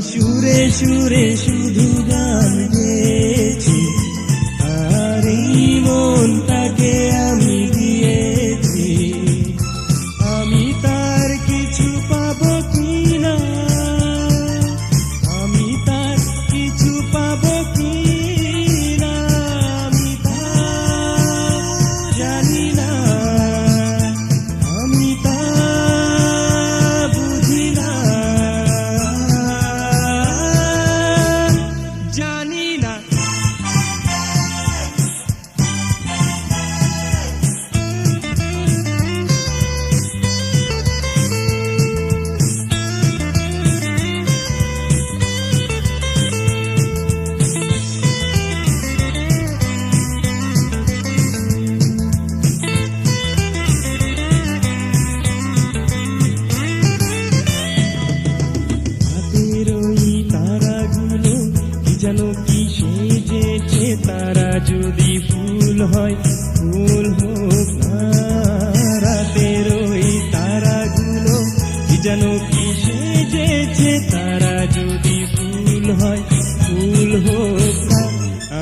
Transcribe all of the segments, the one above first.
সুরে সুরে শুধু গান গেয়েছি, আর এই মনটাকে আমি দিয়েছি। আমি তার কিছু পাবো কিনা, আমি তার কিছু পাবো কিনা, আমি তা জানি না, আমি তা বুঝি না, জানি না। যেন কি সেজেছে তারা, যদি ফুল হয় ফুল হোক না। রাতের ওই তারাগুলো কি যেন কি সেজেছে তারা, যদি ফুল হয় ফুল হোক না।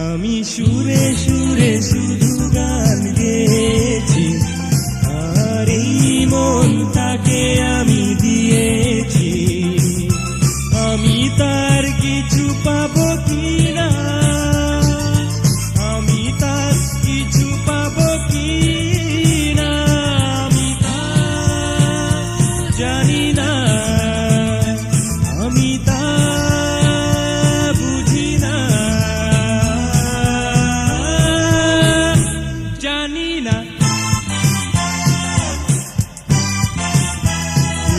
আমি সুরে সুরে শুধু গান গেয়েছি, আর এই মনটাকে আমি দিয়েছি। আমি তার কিছু পাবো কিনা, আমি তার কিছু পাবো কিনা, আমি তা জানি না, আমি তা বুঝি না, জানি না।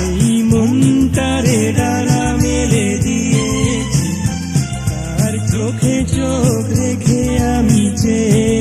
এই মনটারে ডানা মেলে দিয়েছি, তার চোখে চোখ রেখে আমি চেয়ে